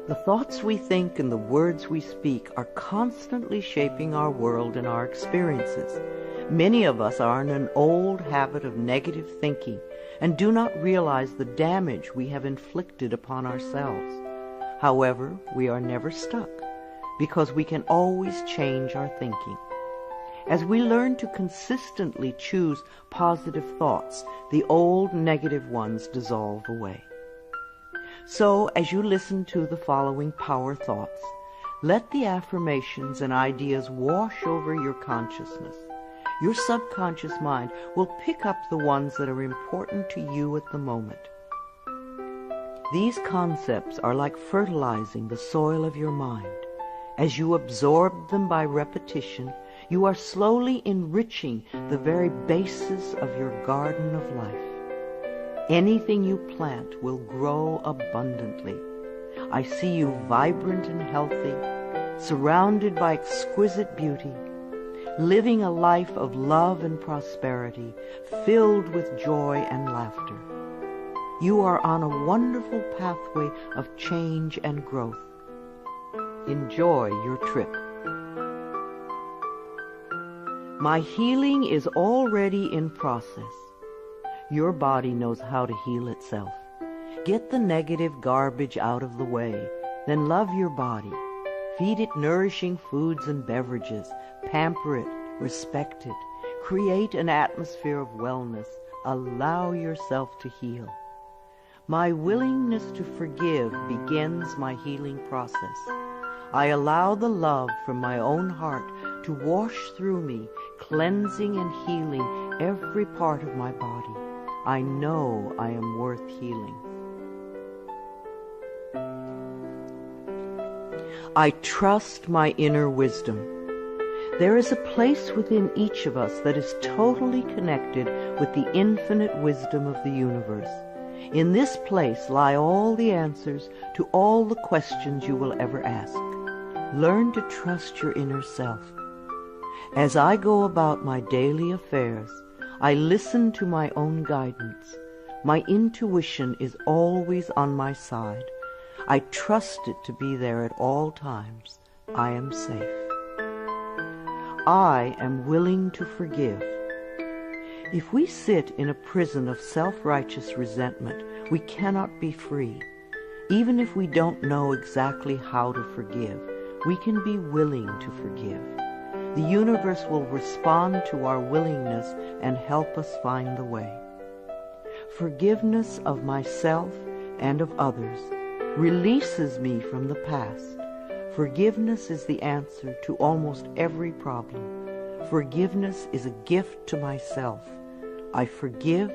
The thoughts we think and the words we speak are constantly shaping our world and our experiences. Many of us are in an old habit of negative thinking and do not realize the damage we have inflicted upon ourselves. However, we are never stuck because we can always change our thinking. As we learn to consistently choose positive thoughts, the old negative ones dissolve away. So, as you listen to the following power thoughts, let the affirmations and ideas wash over your consciousness. Your subconscious mind will pick up the ones that are important to you at the moment. These concepts are like fertilizing the soil of your mind. As you absorb them by repetition, you are slowly enriching the very basis of your garden of life. Anything you plant will grow abundantly. I see you vibrant and healthy, surrounded by exquisite beauty, living a life of love and prosperity, filled with joy and laughter. You are on a wonderful pathway of change and growth. Enjoy your trip. My healing is already in process. Your body knows how to heal itself. Get the negative garbage out of the way, then love your body. Feed it nourishing foods and beverages. Pamper it, respect it. Create an atmosphere of wellness. Allow yourself to heal. My willingness to forgive begins my healing process. I allow the love from my own heart to wash through me, cleansing and healing every part of my body. I know I am worth healing. I trust my inner wisdom. There is a place within each of us that is totally connected with the infinite wisdom of the universe. In this place lie all the answers to all the questions you will ever ask. Learn to trust your inner self. As I go about my daily affairs, I listen to my own guidance. My intuition is always on my side. I trust it to be there at all times. I am safe. I am willing to forgive. If we sit in a prison of self-righteous resentment, we cannot be free. Even if we don't know exactly how to forgive, we can be willing to forgive. The universe will respond to our willingness and help us find the way. Forgiveness of myself and of others releases me from the past. Forgiveness is the answer to almost every problem. Forgiveness is a gift to myself. I forgive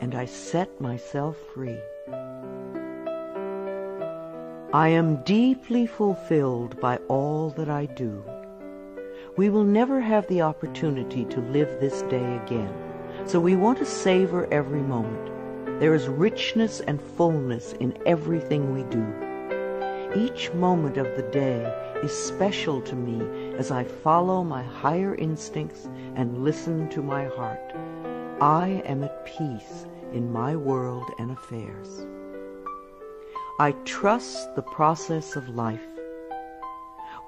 and I set myself free. I am deeply fulfilled by all that I do. We will never have the opportunity to live this day again, so we want to savor every moment. There is richness and fullness in everything we do. Each moment of the day is special to me as I follow my higher instincts and listen to my heart. I am at peace in my world and affairs. I trust the process of life.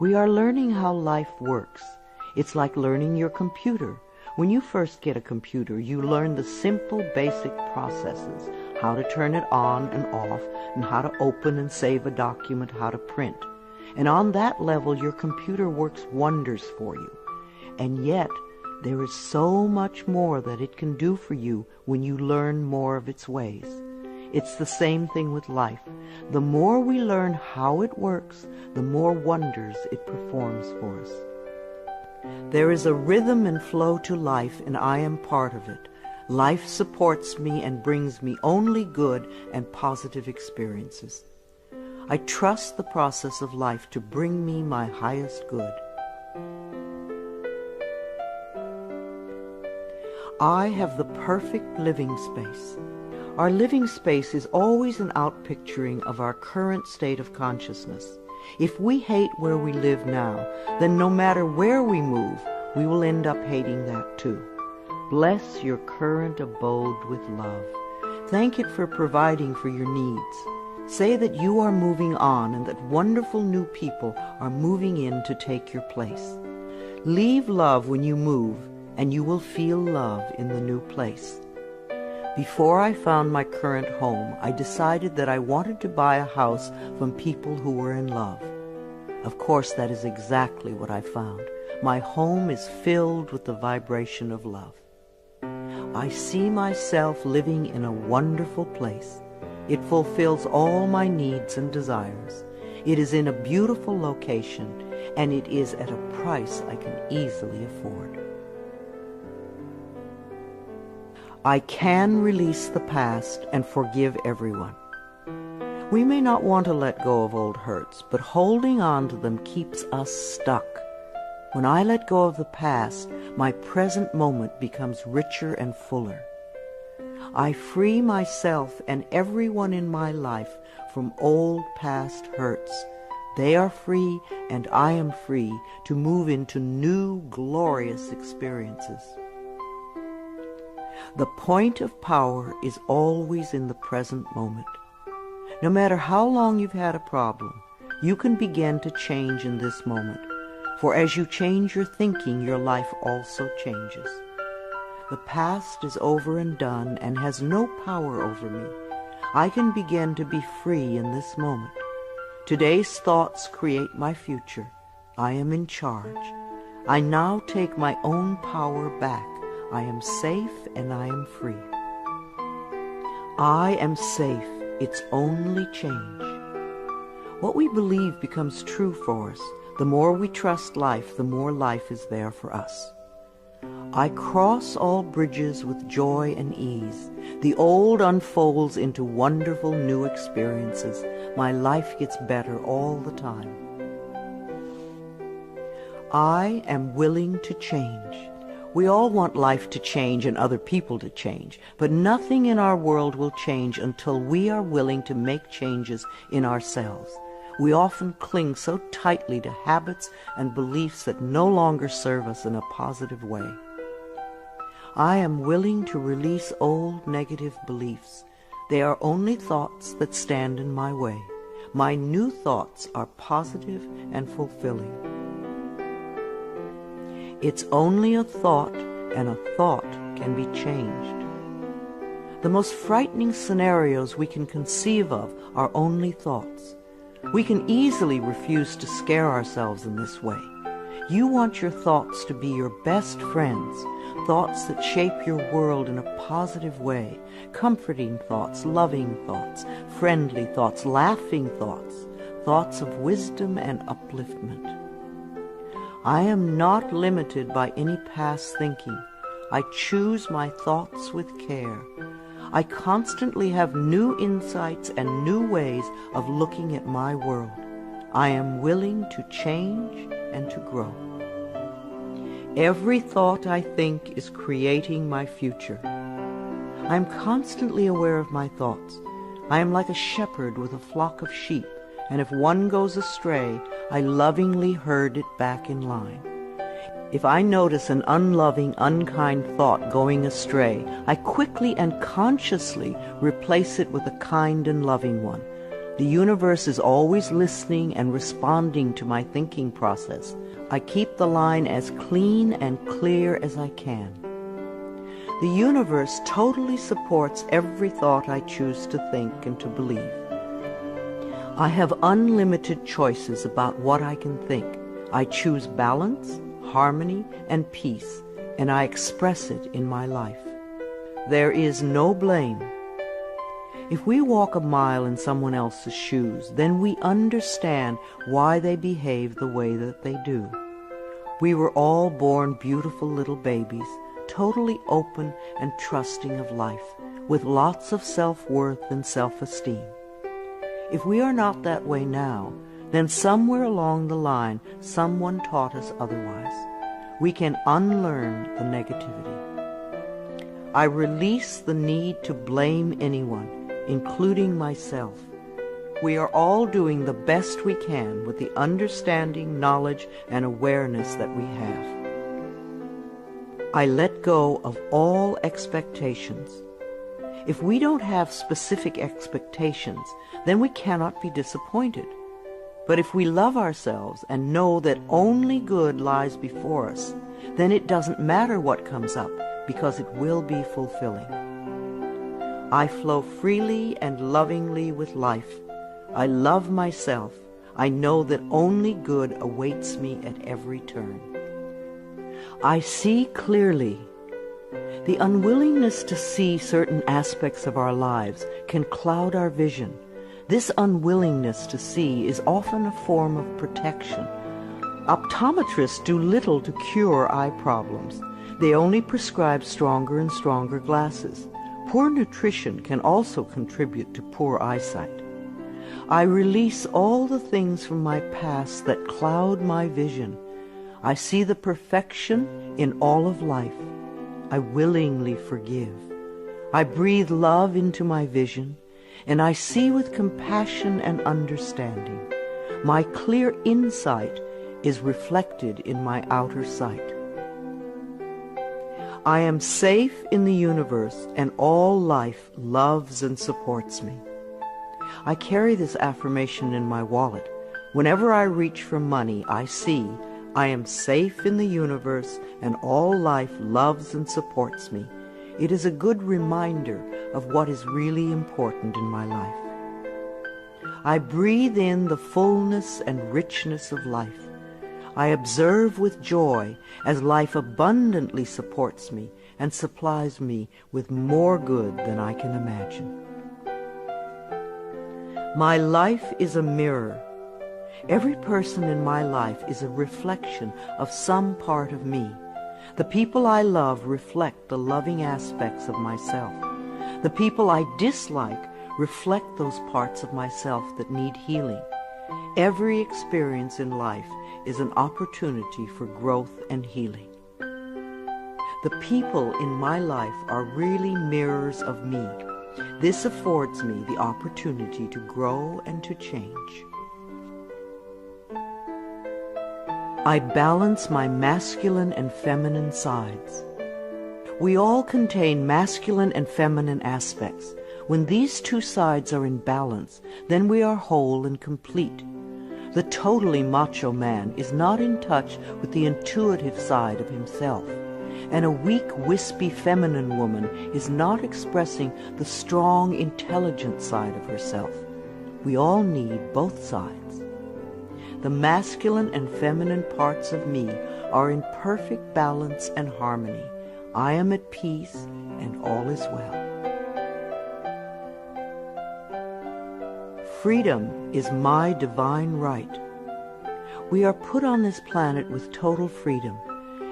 We are learning how life works. It's like learning your computer. When you first get a computer, you learn the simple, basic processes, how to turn it on and off, and how to open and save a document, how to print. And on that level, your computer works wonders for you. And yet, there is so much more that it can do for you when you learn more of its ways. It's the same thing with life. The more we learn how it works, the more wonders it performs for us. There is a rhythm and flow to life, and I am part of it. Life supports me and brings me only good and positive experiences. I trust the process of life to bring me my highest good. I have the perfect living space. Our living space is always an outpicturing of our current state of consciousness. If we hate where we live now, then no matter where we move, we will end up hating that too. Bless your current abode with love. Thank it for providing for your needs. Say that you are moving on and that wonderful new people are moving in to take your place. Leave love when you move, and you will feel love in the new place. Before I found my current home, I decided that I wanted to buy a house from people who were in love. Of course, that is exactly what I found. My home is filled with the vibration of love. I see myself living in a wonderful place. It fulfills all my needs and desires. It is in a beautiful location, and it is at a price I can easily afford. I can release the past and forgive everyone. We may not want to let go of old hurts, but holding on to them keeps us stuck. When I let go of the past, my present moment becomes richer and fuller. I free myself and everyone in my life from old past hurts. They are free, and I am free to move into new, glorious experiences. The point of power is always in the present moment. No matter how long you've had a problem, you can begin to change in this moment. For as you change your thinking, your life also changes. The past is over and done and has no power over me. I can begin to be free in this moment. Today's thoughts create my future. I am in charge. I now take my own power back. I am safe and I am free. I am safe. It's only change. What we believe becomes true for us. The more we trust life, the more life is there for us. I cross all bridges with joy and ease. The old unfolds into wonderful new experiences. My life gets better all the time. I am willing to change. We all want life to change and other people to change, but nothing in our world will change until we are willing to make changes in ourselves. We often cling so tightly to habits and beliefs that no longer serve us in a positive way. I am willing to release old negative beliefs. They are only thoughts that stand in my way. My new thoughts are positive and fulfilling. It's only a thought, and a thought can be changed. The most frightening scenarios we can conceive of are only thoughts. We can easily refuse to scare ourselves in this way. You want your thoughts to be your best friends, thoughts that shape your world in a positive way, comforting thoughts, loving thoughts, friendly thoughts, laughing thoughts, thoughts of wisdom and upliftment. I am not limited by any past thinking. I choose my thoughts with care. I constantly have new insights and new ways of looking at my world. I am willing to change and to grow. Every thought I think is creating my future. I am constantly aware of my thoughts. I am like a shepherd with a flock of sheep, and if one goes astray, I lovingly herd it back in line. If I notice an unloving, unkind thought going astray, I quickly and consciously replace it with a kind and loving one. The universe is always listening and responding to my thinking process. I keep the line as clean and clear as I can. The universe totally supports every thought I choose to think and to believe. I have unlimited choices about what I can think. I choose balance, harmony, and peace, and I express it in my life. There is no blame. If we walk a mile in someone else's shoes, then we understand why they behave the way that they do. We were all born beautiful little babies, totally open and trusting of life, with lots of self-worth and self-esteem. If we are not that way now, then somewhere along the line, someone taught us otherwise. We can unlearn the negativity. I release the need to blame anyone, including myself. We are all doing the best we can with the understanding, knowledge, and awareness that we have. I let go of all expectations. If we don't have specific expectations, then we cannot be disappointed. But if we love ourselves and know that only good lies before us, then it doesn't matter what comes up, because it will be fulfilling. I flow freely and lovingly with life. I love myself. I know that only good awaits me at every turn. I see clearly. The unwillingness to see certain aspects of our lives can cloud our vision. This unwillingness to see is often a form of protection. Optometrists do little to cure eye problems. They only prescribe stronger and stronger glasses. Poor nutrition can also contribute to poor eyesight. I release all the things from my past that cloud my vision. I see the perfection in all of life. I willingly forgive. I breathe love into my vision, and I see with compassion and understanding. My clear insight is reflected in my outer sight. I am safe in the universe, and all life loves and supports me. I carry this affirmation in my wallet. Whenever I reach for money, I see I am safe in the universe, and all life loves and supports me. It is a good reminder of what is really important in my life. I breathe in the fullness and richness of life. I observe with joy as life abundantly supports me and supplies me with more good than I can imagine. My life is a mirror. Every person in my life is a reflection of some part of me. The people I love reflect the loving aspects of myself. The people I dislike reflect those parts of myself that need healing. Every experience in life is an opportunity for growth and healing. The people in my life are really mirrors of me. This affords me the opportunity to grow and to change. I balance my masculine and feminine sides. We all contain masculine and feminine aspects. When these two sides are in balance, then we are whole and complete. The totally macho man is not in touch with the intuitive side of himself, and a weak, wispy feminine woman is not expressing the strong, intelligent side of herself. We all need both sides. The masculine and feminine parts of me are in perfect balance and harmony. I am at peace, and all is well. Freedom is my divine right. We are put on this planet with total freedom,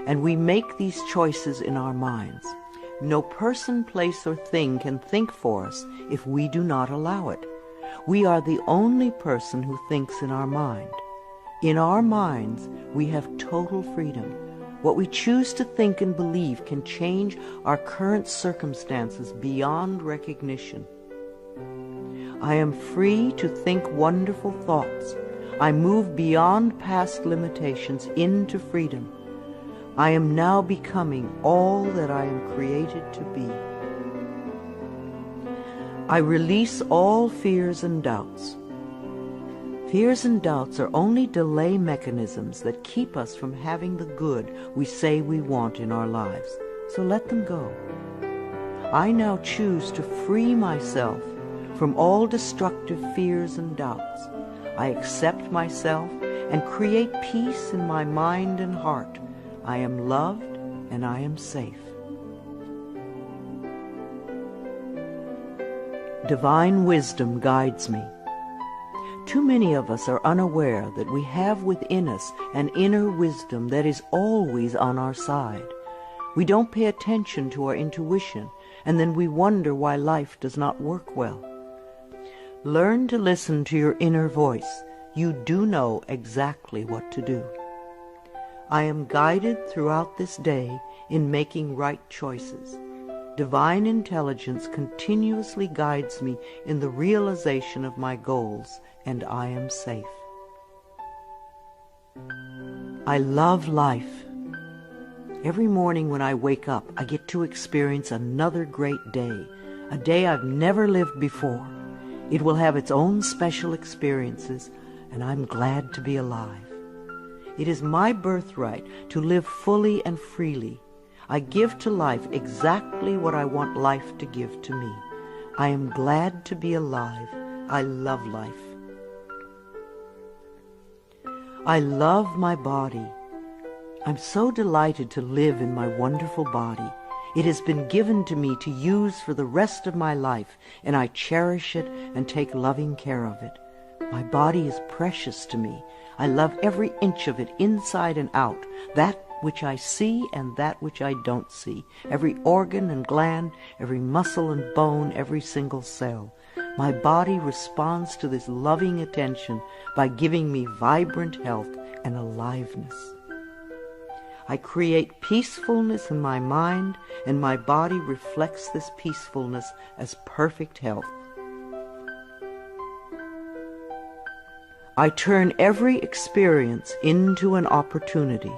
and we make these choices in our minds. No person, place, or thing can think for us if we do not allow it. We are the only person who thinks in our mind. In our minds, we have total freedom. What we choose to think and believe can change our current circumstances beyond recognition. I am free to think wonderful thoughts. I move beyond past limitations into freedom. I am now becoming all that I am created to be. I release all fears and doubts. Fears and doubts are only delay mechanisms that keep us from having the good we say we want in our lives, so let them go. I now choose to free myself from all destructive fears and doubts. I accept myself and create peace in my mind and heart. I am loved and I am safe. Divine wisdom guides me. Too many of us are unaware that we have within us an inner wisdom that is always on our side. We don't pay attention to our intuition, and then we wonder why life does not work well. Learn to listen to your inner voice. You do know exactly what to do. I am guided throughout this day in making right choices. Divine intelligence continuously guides me in the realization of my goals, and I am safe. I love life. Every morning when I wake up, I get to experience another great day. a day I've never lived before. It will have its own special experiences, and I'm glad to be alive. It is my birthright to live fully and freely. I give to life exactly what I want life to give to me. I am glad to be alive. I love life. I love my body. I'm so delighted to live in my wonderful body. It has been given to me to use for the rest of my life, and I cherish it and take loving care of it. My body is precious to me. I love every inch of it, inside and out, that which I see and that which I don't see, every organ and gland, every muscle and bone, every single cell. My body responds to this loving attention by giving me vibrant health and aliveness. I create peacefulness in my mind, and my body reflects this peacefulness as perfect health. I turn every experience into an opportunity.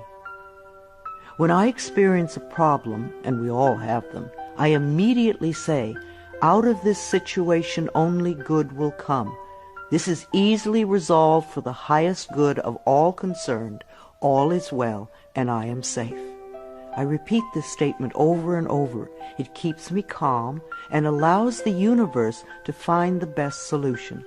When I experience a problem, and we all have them, I immediately say, out of this situation only good will come. This is easily resolved for the highest good of all concerned. All is well, and I am safe. I repeat this statement over and over. It keeps me calm and allows the universe to find the best solution.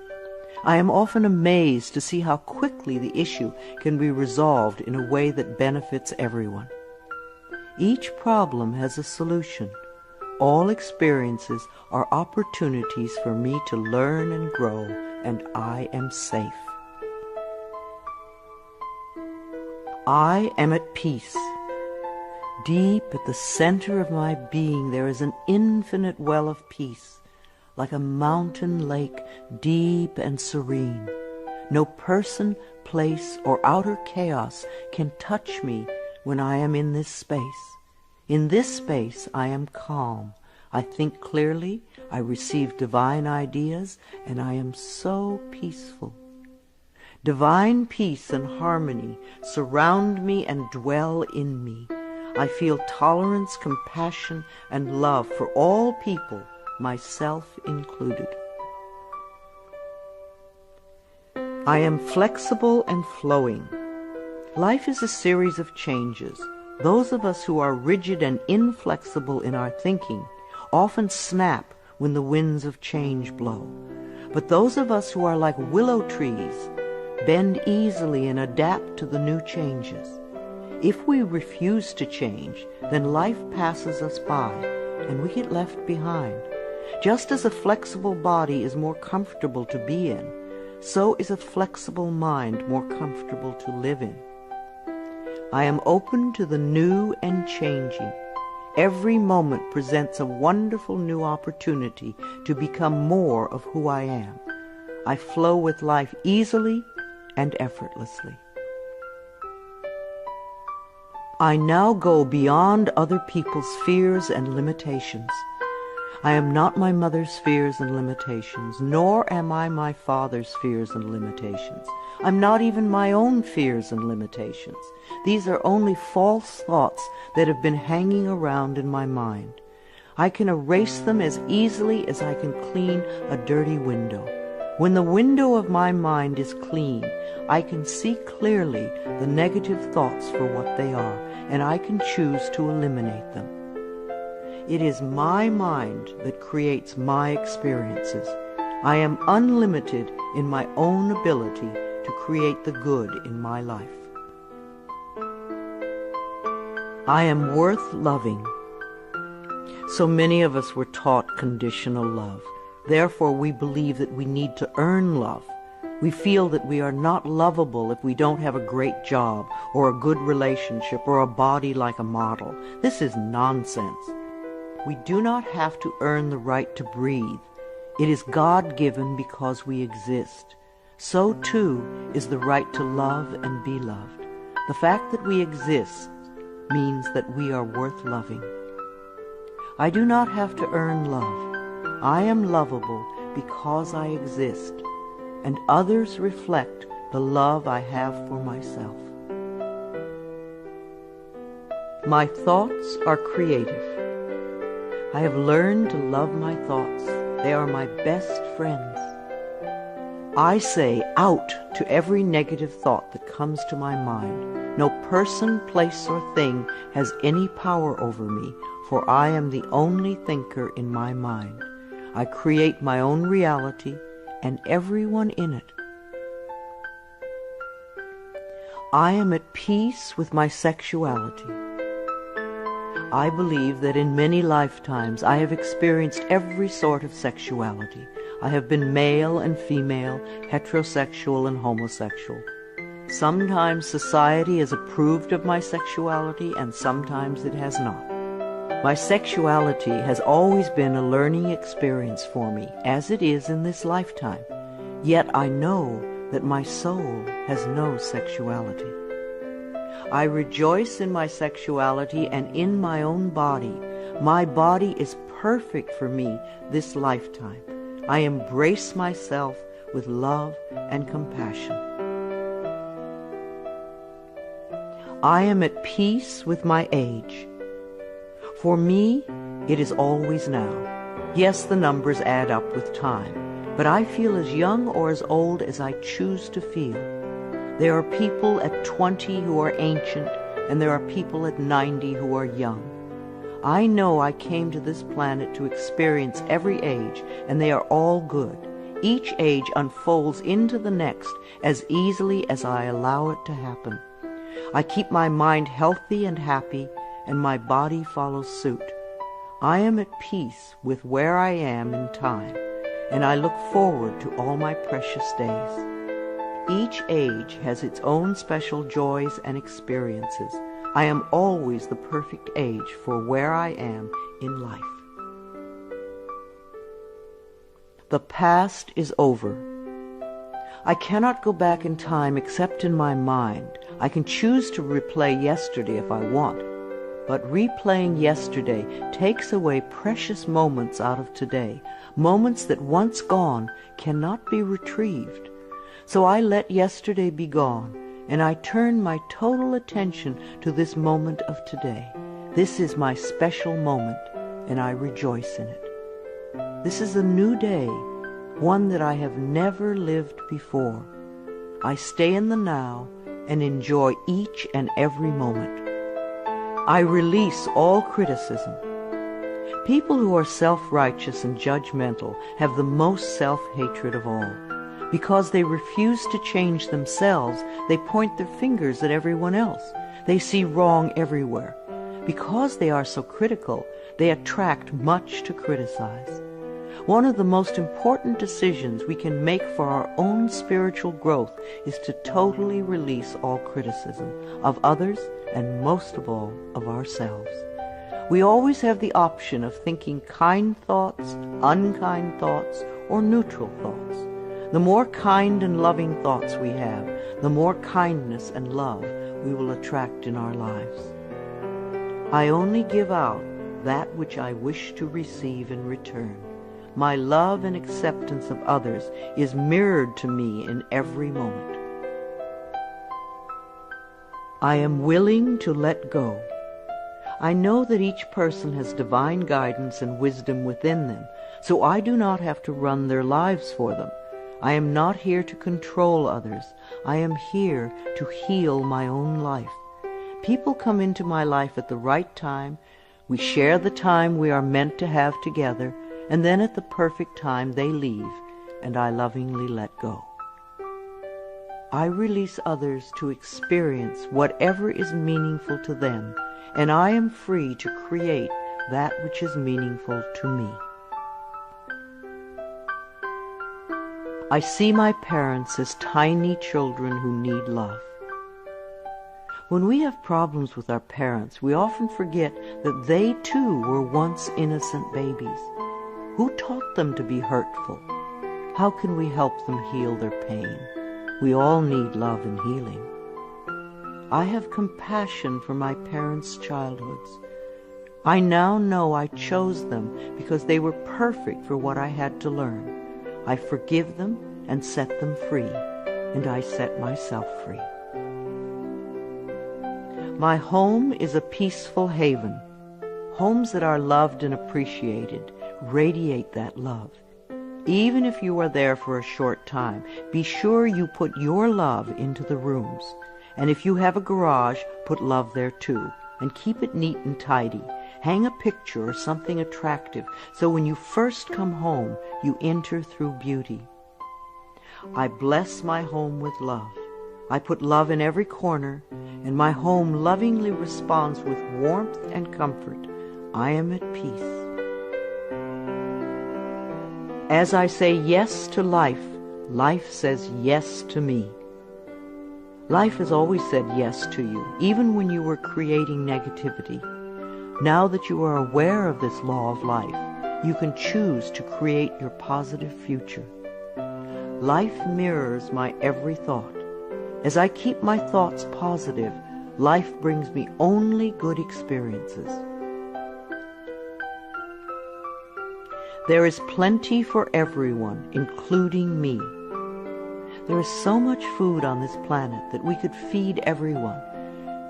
I am often amazed to see how quickly the issue can be resolved in a way that benefits everyone. Each problem has a solution. All experiences are opportunities for me to learn and grow, and I am safe. I am at peace. Deep at the center of my being there is an infinite well of peace, like a mountain lake, deep and serene. No person, place, or outer chaos can touch me when I am in this space. In this space I am calm. I think clearly, I receive divine ideas, and I am so peaceful. Divine peace and harmony surround me and dwell in me. I feel tolerance, compassion, and love for all people, myself included. I am flexible and flowing. Life is a series of changes. Those of us who are rigid and inflexible in our thinking often snap when the winds of change blow. But those of us who are like willow trees bend easily and adapt to the new changes. If we refuse to change, then life passes us by and we get left behind. Just as a flexible body is more comfortable to be in, so is a flexible mind more comfortable to live in. I am open to the new and changing. Every moment presents a wonderful new opportunity to become more of who I am. I flow with life easily and effortlessly. I now go beyond other people's fears and limitations. I am not my mother's fears and limitations, nor am I my father's fears and limitations. I'm not even my own fears and limitations. These are only false thoughts that have been hanging around in my mind. I can erase them as easily as I can clean a dirty window. When the window of my mind is clean, I can see clearly the negative thoughts for what they are, and I can choose to eliminate them. It is my mind that creates my experiences. I am unlimited in my own ability to create the good in my life. I am worth loving. So many of us were taught conditional love. Therefore, we believe that we need to earn love. We feel that we are not lovable if we don't have a great job or a good relationship or a body like a model. This is nonsense. We do not have to earn the right to breathe. It is God-given because we exist. So, too, is the right to love and be loved. The fact that we exist means that we are worth loving. I do not have to earn love. I am lovable because I exist, and others reflect the love I have for myself. My thoughts are creative. I have learned to love my thoughts. They are my best friends. I say out to every negative thought that comes to my mind. No person, place, or thing has any power over me, for I am the only thinker in my mind. I create my own reality and everyone in it. I am at peace with my sexuality. I believe that in many lifetimes I have experienced every sort of sexuality. I have been male and female, heterosexual and homosexual. Sometimes society has approved of my sexuality and sometimes it has not. My sexuality has always been a learning experience for me, as it is in this lifetime. Yet I know that my soul has no sexuality. I rejoice in my sexuality and in my own body. My body is perfect for me this lifetime. I embrace myself with love and compassion. I am at peace with my age. For me, it is always now. Yes, the numbers add up with time, but I feel as young or as old as I choose to feel. There are people at 20 who are ancient, and there are people at 90 who are young. I know I came to this planet to experience every age, and they are all good. Each age unfolds into the next as easily as I allow it to happen. I keep my mind healthy and happy, and my body follows suit. I am at peace with where I am in time, and I look forward to all my precious days. Each age has its own special joys and experiences. I am always the perfect age for where I am in life. The past is over. I cannot go back in time except in my mind. I can choose to replay yesterday if I want, but replaying yesterday takes away precious moments out of today, moments that once gone cannot be retrieved. So I let yesterday be gone, and I turn my total attention to this moment of today. This is my special moment, and I rejoice in it. This is a new day, one that I have never lived before. I stay in the now and enjoy each and every moment. I release all criticism. People who are self-righteous and judgmental have the most self-hatred of all. Because they refuse to change themselves, they point their fingers at everyone else. They see wrong everywhere. Because they are so critical, they attract much to criticize. One of the most important decisions we can make for our own spiritual growth is to totally release all criticism of others and most of all of ourselves. We always have the option of thinking kind thoughts, unkind thoughts, or neutral thoughts. The more kind and loving thoughts we have, the more kindness and love we will attract in our lives. I only give out that which I wish to receive in return. My love and acceptance of others is mirrored to me in every moment. I am willing to let go. I know that each person has divine guidance and wisdom within them, so I do not have to run their lives for them. I am not here to control others. I am here to heal my own life. People come into my life at the right time. We share the time we are meant to have together, and then at the perfect time they leave, and I lovingly let go. I release others to experience whatever is meaningful to them, and I am free to create that which is meaningful to me. I see my parents as tiny children who need love. When we have problems with our parents, we often forget that they too were once innocent babies. Who taught them to be hurtful? How can we help them heal their pain? We all need love and healing. I have compassion for my parents' childhoods. I now know I chose them because they were perfect for what I had to learn. I forgive them and set them free, and I set myself free. My home is a peaceful haven. Homes that are loved and appreciated radiate that love. Even if you are there for a short time, be sure you put your love into the rooms. And if you have a garage, put love there too. And keep it neat and tidy. Hang a picture or something attractive, so when you first come home, you enter through beauty. I bless my home with love. I put love in every corner, and my home lovingly responds with warmth and comfort. I am at peace. As I say yes to life, life says yes to me. Life has always said yes to you, even when you were creating negativity. Now that you are aware of this law of life, you can choose to create your positive future. Life mirrors my every thought. As I keep my thoughts positive, life brings me only good experiences. There is plenty for everyone, including me. There is so much food on this planet that we could feed everyone.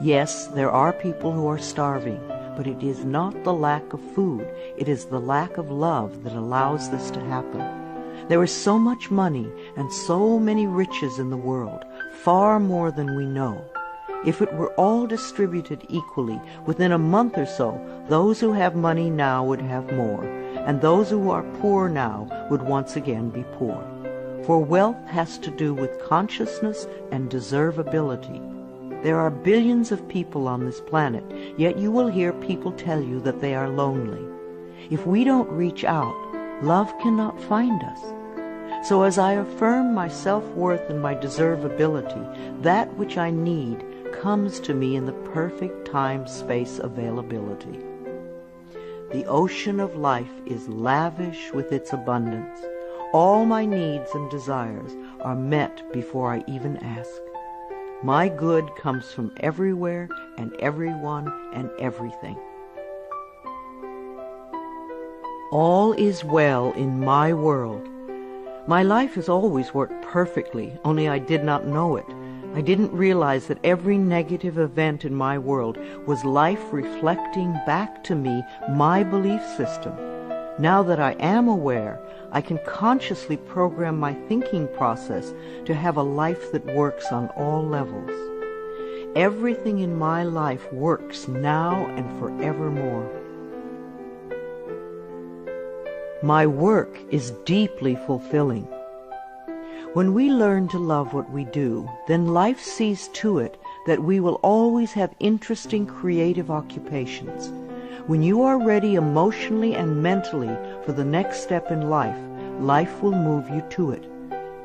Yes, there are people who are starving, but it is not the lack of food, it is the lack of love that allows this to happen. There is so much money and so many riches in the world, far more than we know. If it were all distributed equally, within a month or so, those who have money now would have more, and those who are poor now would once again be poor. For wealth has to do with consciousness and deservability. There are billions of people on this planet, yet you will hear people tell you that they are lonely. If we don't reach out, love cannot find us. So as I affirm my self-worth and my deservability, that which I need comes to me in the perfect time-space availability. The ocean of life is lavish with its abundance. All my needs and desires are met before I even ask. My good comes from everywhere and everyone and everything. All is well in my world. My life has always worked perfectly, only I did not know it. I didn't realize that every negative event in my world was life reflecting back to me my belief system. Now that I am aware, I can consciously program my thinking process to have a life that works on all levels. Everything in my life works now and forevermore. My work is deeply fulfilling. When we learn to love what we do, then life sees to it that we will always have interesting creative occupations. When you are ready emotionally and mentally for the next step in life, life will move you to it.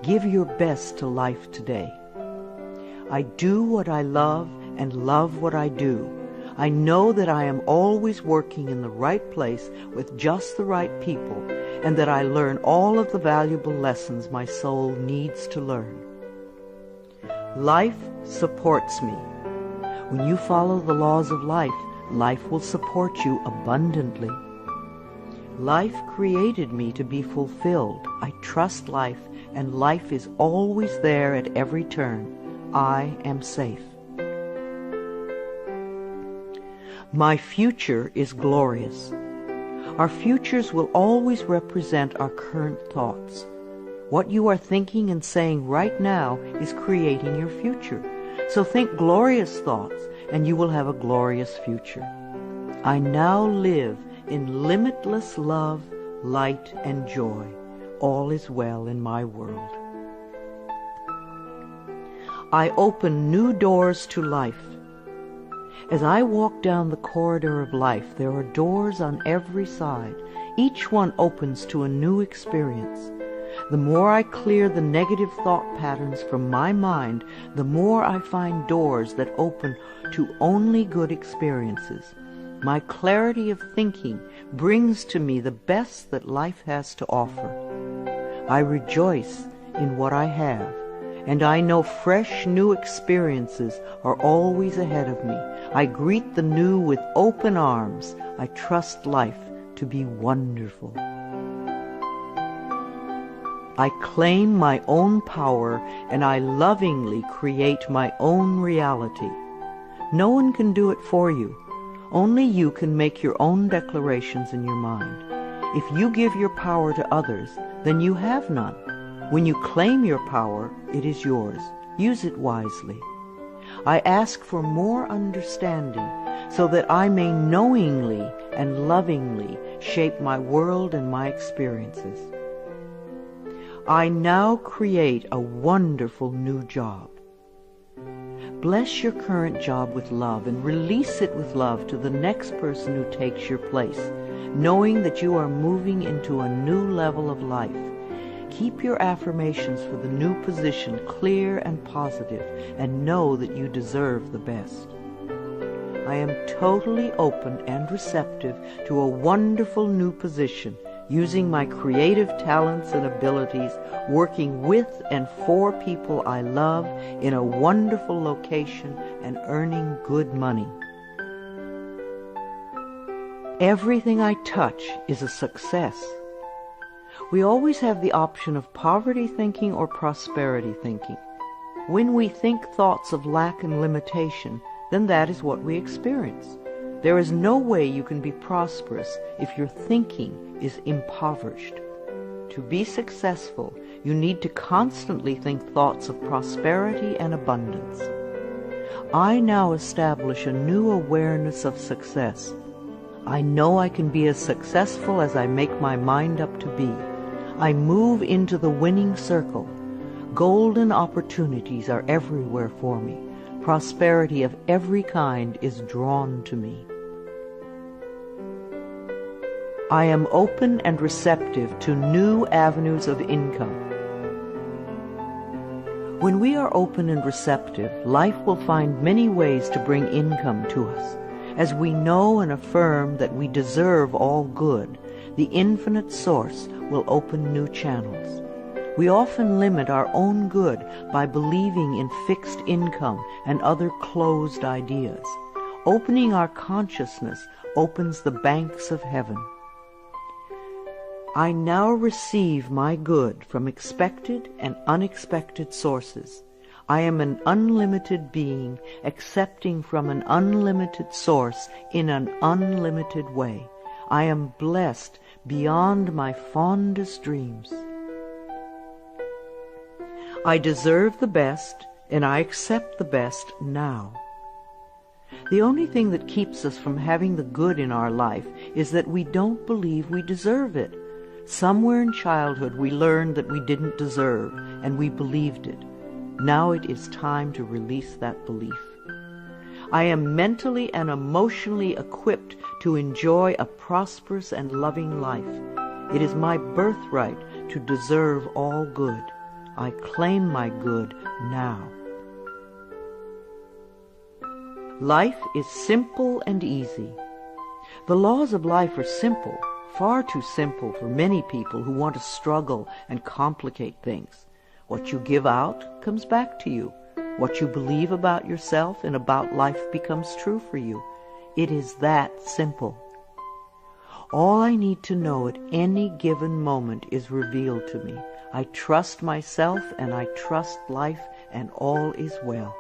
Give your best to life today. I do what I love and love what I do. I know that I am always working in the right place with just the right people, and that I learn all of the valuable lessons my soul needs to learn. Life supports me. When you follow the laws of life, life will support you abundantly. Life created me to be fulfilled. I trust life, and life is always there at every turn. I am safe. My future is glorious. Our futures will always represent our current thoughts. What you are thinking and saying right now is creating your future. So think glorious thoughts, and you will have a glorious future. I now live in limitless love, light, and joy. All is well in my world. I open new doors to life. As I walk down the corridor of life, there are doors on every side. Each one opens to a new experience. The more I clear the negative thought patterns from my mind, the more I find doors that open to only good experiences. My clarity of thinking brings to me the best that life has to offer. I rejoice in what I have, and I know fresh new experiences are always ahead of me. I greet the new with open arms. I trust life to be wonderful. I claim my own power, and I lovingly create my own reality. No one can do it for you. Only you can make your own declarations in your mind. If you give your power to others, then you have none. When you claim your power, it is yours. Use it wisely. I ask for more understanding so that I may knowingly and lovingly shape my world and my experiences. I now create a wonderful new job. Bless your current job with love and release it with love to the next person who takes your place, knowing that you are moving into a new level of life. Keep your affirmations for the new position clear and positive, and know that you deserve the best. I am totally open and receptive to a wonderful new position, using my creative talents and abilities, working with and for people I love in a wonderful location and earning good money. Everything I touch is a success. We always have the option of poverty thinking or prosperity thinking. When we think thoughts of lack and limitation, then that is what we experience. There is no way you can be prosperous if your thinking is impoverished. To be successful, you need to constantly think thoughts of prosperity and abundance. I now establish a new awareness of success. I know I can be as successful as I make my mind up to be. I move into the winning circle. Golden opportunities are everywhere for me. Prosperity of every kind is drawn to me. I am open and receptive to new avenues of income. When we are open and receptive, life will find many ways to bring income to us. As we know and affirm that we deserve all good, the infinite source will open new channels. We often limit our own good by believing in fixed income and other closed ideas. Opening our consciousness opens the banks of heaven. I now receive my good from expected and unexpected sources. I am an unlimited being, accepting from an unlimited source in an unlimited way. I am blessed beyond my fondest dreams. I deserve the best, and I accept the best now. The only thing that keeps us from having the good in our life is that we don't believe we deserve it. Somewhere in childhood we learned that we didn't deserve, and we believed it. Now it is time to release that belief. I am mentally and emotionally equipped to enjoy a prosperous and loving life. It is my birthright to deserve all good. I claim my good now. Life is simple and easy. The laws of life are simple, far too simple for many people who want to struggle and complicate things. What you give out comes back to you. What you believe about yourself and about life becomes true for you. It is that simple. All I need to know at any given moment is revealed to me. I trust myself and I trust life, and all is well.